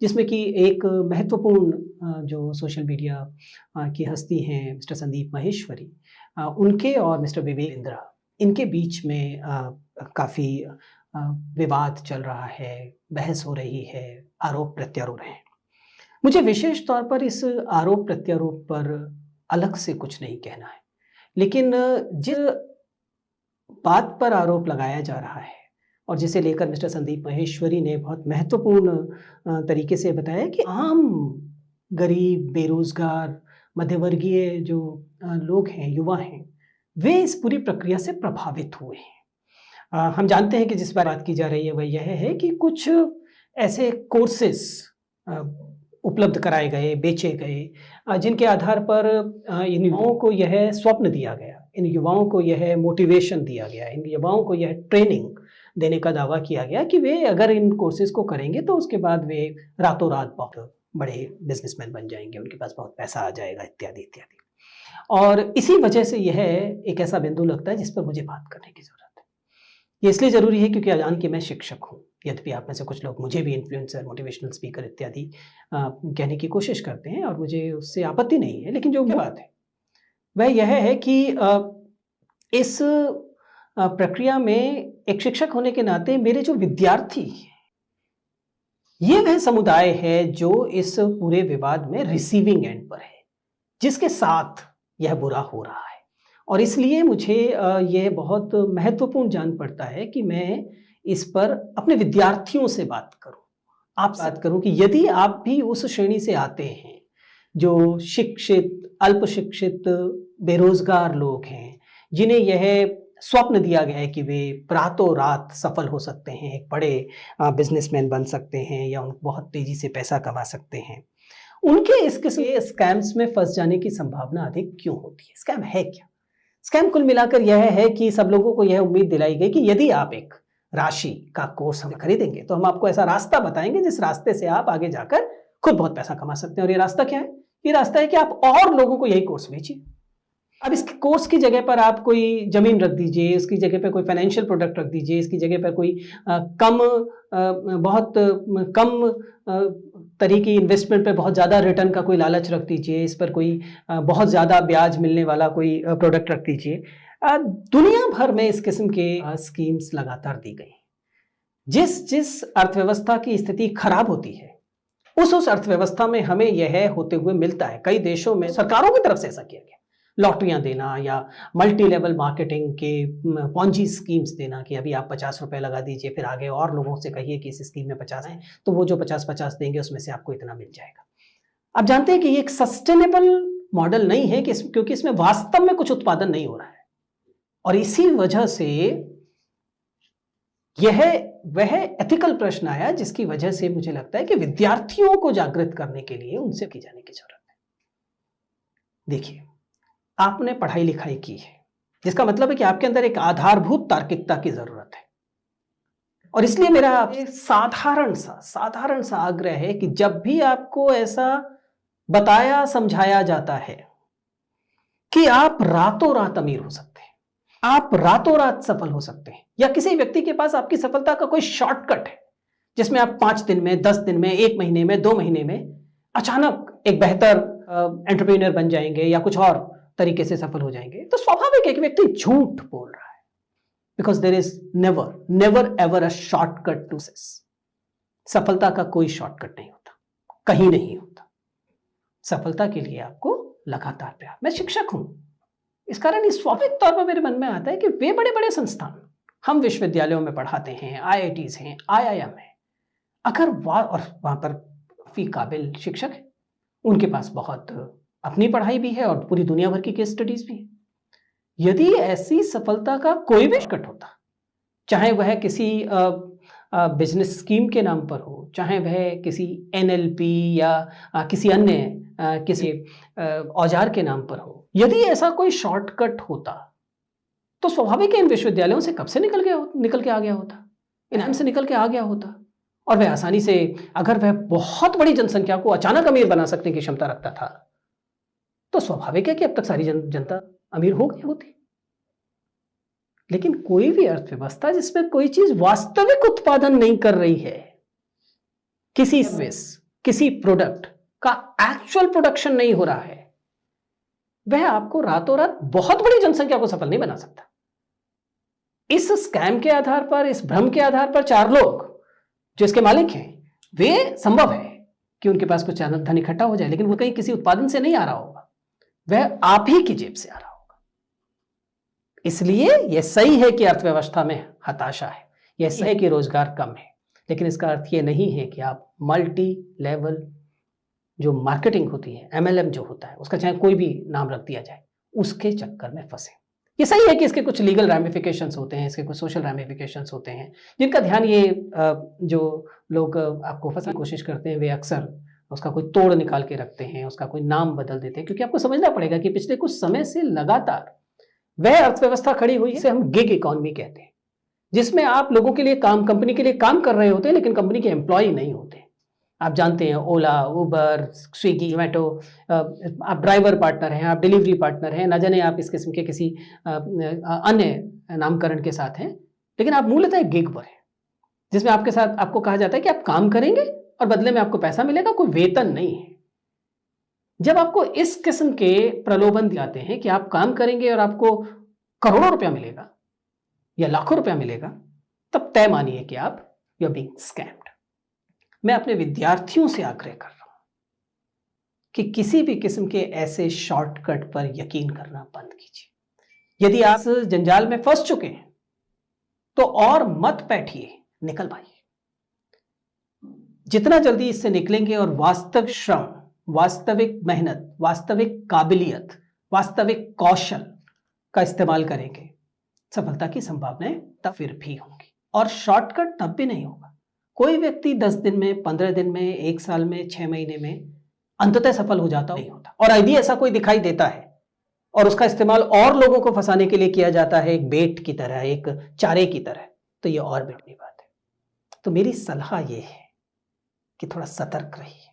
जिसमें कि एक महत्वपूर्ण जो सोशल मीडिया की हस्ती हैं मिस्टर संदीप माहेश्वरी, उनके और मिस्टर विवेक इंद्रा, इनके बीच में काफ़ी विवाद चल रहा है, बहस हो रही है, आरोप प्रत्यारोप हैं। मुझे विशेष तौर पर इस आरोप प्रत्यारोप पर अलग से कुछ नहीं कहना है, लेकिन जिस बात पर आरोप लगाया जा रहा है और जिसे लेकर मिस्टर संदीप माहेश्वरी ने बहुत महत्वपूर्ण तरीके से बताया कि आम गरीब, बेरोज़गार, मध्यवर्गीय जो लोग हैं, युवा हैं, वे इस पूरी प्रक्रिया से प्रभावित हुए हैं। हम जानते हैं कि जिस बात की जा रही है वह यह है कि कुछ ऐसे कोर्सेज़ उपलब्ध कराए गए, बेचे गए, जिनके आधार पर इन युवाओं को यह स्वप्न दिया गया, इन युवाओं को यह मोटिवेशन दिया गया, इन युवाओं को यह ट्रेनिंग देने का दावा किया गया कि वे अगर इन कोर्सेज़ को करेंगे तो उसके बाद वे रातों रात बहुत बड़े बिजनेसमैन बन जाएंगे, उनके पास बहुत पैसा आ जाएगा, इत्यादि इत्यादि। और इसी वजह से यह एक ऐसा बिंदु लगता है जिस पर मुझे बात करने की ज़रूरत है। ये इसलिए ज़रूरी है क्योंकि जान कि मैं शिक्षक हूँ, यद्यपि आप में से कुछ लोग मुझे भी इन्फ्लुएंसर, मोटिवेशनल स्पीकर इत्यादि कहने की कोशिश करते हैं और मुझे उससे आपत्ति नहीं है, लेकिन जो बात है वह यह है कि इस प्रक्रिया में एक शिक्षक होने के नाते मेरे जो विद्यार्थी हैं, ये वह समुदाय है जो इस पूरे विवाद में रिसीविंग एंड पर है, जिसके साथ यह बुरा हो रहा है। और इसलिए मुझे यह बहुत महत्वपूर्ण जान पड़ता है कि मैं इस पर अपने विद्यार्थियों से बात करूं, आपसे बात करूं कि यदि आप भी उस श्रेणी से आते हैं जो शिक्षित, अल्प शिक्षित, बेरोजगार लोग हैं, जिन्हें यह स्वप्न दिया गया है कि वे रातों रात सफल हो सकते हैं, एक बड़े बिजनेसमैन बन सकते हैं या उन बहुत तेजी से पैसा कमा सकते हैं, उनके इस किस्म के स्कैम्स में फंस जाने की संभावना अधिक क्यों होती है? स्कैम है क्या? स्कैम कुल मिलाकर यह है कि सब लोगों को यह उम्मीद दिलाई गई कि यदि आप एक राशि का कोर्स हमें खरीदेंगे तो हम आपको ऐसा रास्ता बताएंगे जिस रास्ते से आप आगे जाकर खुद बहुत पैसा कमा सकते हैं। और ये रास्ता क्या है? ये रास्ता है कि आप और लोगों को यही कोर्स बेचिए। अब इस कोर्स की जगह पर आप कोई जमीन रख दीजिए, इसकी जगह पर कोई फाइनेंशियल प्रोडक्ट रख दीजिए, इसकी जगह पर कोई बहुत कम तरह की इन्वेस्टमेंट पे बहुत ज़्यादा रिटर्न का कोई लालच रख दीजिए, इस पर कोई बहुत ज़्यादा ब्याज मिलने वाला कोई प्रोडक्ट रख दीजिए। दुनिया भर में इस किस्म के स्कीम्स लगातार दी गई। जिस अर्थव्यवस्था की स्थिति खराब होती है उस अर्थव्यवस्था में हमें यह होते हुए मिलता है। कई देशों में सरकारों की तरफ से ऐसा किया गया, लॉटरियां देना या मल्टी लेवल मार्केटिंग के पॉन्जी स्कीम्स देना कि अभी आप 50 रुपए लगा दीजिए, फिर आगे और लोगों से कहिए कि इस स्कीम में 50 है, तो वो जो 50-50 देंगे उसमें से आपको इतना मिल जाएगा। आप जानते हैं कि ये एक सस्टेनेबल मॉडल नहीं है क्योंकि इसमें वास्तव में कुछ उत्पादन नहीं हो रहा है। और इसी वजह से यह वह एथिकल प्रश्न आया जिसकी वजह से मुझे लगता है कि विद्यार्थियों को जागृत करने के लिए उनसे की जाने की जरूरत है। देखिए, आपने पढ़ाई लिखाई की है, जिसका मतलब है कि आपके अंदर एक आधारभूत तार्किकता की जरूरत है। और इसलिए मेरा आपसे साधारण सा आग्रह है कि जब भी आपको ऐसा बताया समझाया जाता है कि आप रातों रात अमीर हो सकते हैं, आप रातों रात सफल हो सकते हैं, या किसी व्यक्ति के पास आपकी सफलता का कोई शॉर्टकट है जिसमें आप 5 दिन में, 10 दिन में, 1 महीने में, 2 महीने में अचानक एक बेहतर एंटरप्रेन्योर बन जाएंगे या कुछ और तरीके से सफल हो जाएंगे, तो स्वाभाविक है कि व्यक्ति झूठ बोल रहा है। Because there is never ever a shortcut to success. सफलता का कोई शॉर्टकट नहीं होता, कहीं नहीं होता। सफलता के लिए आपको लगातार प्रयास। मैं शिक्षक हूं, इस कारण इस स्वाभाविक तौर पर मेरे मन में आता है कि वे बड़े बड़े संस्थान, हम विश्वविद्यालयों में पढ़ाते हैं, IITs हैं, IIM है, अगर वहां पर काफी काबिल शिक्षक है, उनके पास बहुत अपनी पढ़ाई भी है और पूरी दुनिया भर की केस स्टडीज भी है। यदि ऐसी सफलता का कोई भी शॉर्टकट होता, चाहे वह किसी बिजनेस स्कीम के नाम पर हो, चाहे वह किसी NLP या किसी अन्य किसी औजार के नाम पर हो, यदि ऐसा कोई शॉर्टकट होता तो स्वाभाविक है इन विश्वविद्यालयों से कब से निकल के आ गया होता, इनाम से निकल के आ गया होता। और वह आसानी से, अगर वह बहुत बड़ी जनसंख्या को अचानक अमीर बना सकने की क्षमता रखता था, तो स्वाभाविक है कि अब तक सारी जनता अमीर हो गई होती। लेकिन कोई भी अर्थव्यवस्था जिसमें कोई चीज वास्तविक उत्पादन नहीं कर रही है, किसी सर्विस, किसी प्रोडक्ट का एक्चुअल प्रोडक्शन नहीं हो रहा है, वह आपको रातों रात बहुत बड़ी जनसंख्या को सफल नहीं बना सकता। इस स्कैम के आधार पर, इस भ्रम के आधार पर 4 लोग जो इसके मालिक हैं, वे संभव है कि उनके पास कुछ धन इकट्ठा हो जाए, लेकिन वो कहीं किसी उत्पादन से नहीं आ रहा होगा, वह आप ही की जेब से आ रहा होगा। इसलिए यह सही है कि अर्थव्यवस्था में हताशा है, यह सही है कि रोजगार कम है, लेकिन इसका अर्थ यह नहीं है कि आप मल्टी लेवल जो मार्केटिंग होती है, MLM जो होता है, उसका चाहे कोई भी नाम रख दिया जाए, उसके चक्कर में फंसे। ये सही है कि इसके कुछ लीगल रैमिफिकेशंस होते हैं, इसके कुछ सोशल रैमिफिकेशंस होते हैं, जिनका ध्यान ये जो लोग आपको फंसाने की कोशिश करते हैं, वे अक्सर उसका कोई तोड़ निकाल के रखते हैं, उसका कोई नाम बदल देते हैं, क्योंकि आपको समझना पड़ेगा कि पिछले कुछ समय से लगातार वह अर्थव्यवस्था खड़ी हुई है, इसे हम गिग इकोनॉमी कहते हैं, जिसमें आप लोगों के लिए कंपनी के लिए काम कर रहे होते हैं, लेकिन कंपनी के एम्प्लॉय नहीं होते। आप जानते हैं, ओला, उबर, स्विगी, जोमेटो, आप ड्राइवर पार्टनर हैं, आप डिलीवरी पार्टनर हैं, ना जाने आप इस किस्म के किसी अन्य नामकरण के साथ हैं, लेकिन आप मूलतः गिग पर हैं, जिसमें आपके साथ आपको कहा जाता है कि आप काम करेंगे और बदले में आपको पैसा मिलेगा, कोई वेतन नहीं है। जब आपको इस किस्म के प्रलोभन दिए हैं कि आप काम करेंगे और आपको करोड़ों रुपया मिलेगा या लाखों रुपया मिलेगा, तब तय मानिए कि आप यू आर बीइंग स्कैम्ड। मैं अपने विद्यार्थियों से आग्रह कर रहा हूं कि किसी भी किस्म के ऐसे शॉर्टकट पर यकीन करना बंद कीजिए। यदि आप इस जंजाल में फंस चुके हैं तो और मत बैठिए, निकल आइए। जितना जल्दी इससे निकलेंगे और वास्तविक श्रम, वास्तविक मेहनत, वास्तविक काबिलियत, वास्तविक कौशल का इस्तेमाल करेंगे, सफलता की संभावनाएं तब फिर भी होंगी। और शॉर्टकट तब भी नहीं होगा। कोई व्यक्ति 10 दिन में, 15 दिन में, 1 साल में, 6 महीने में अंततः सफल हो जाता नहीं होता। और यदि ऐसा कोई दिखाई देता है और उसका इस्तेमाल और लोगों को फंसाने के लिए किया जाता है, एक बेट की तरह, एक चारे की तरह, तो ये और भी बड़ी बात है। तो मेरी सलाह ये है कि थोड़ा सतर्क रहिए।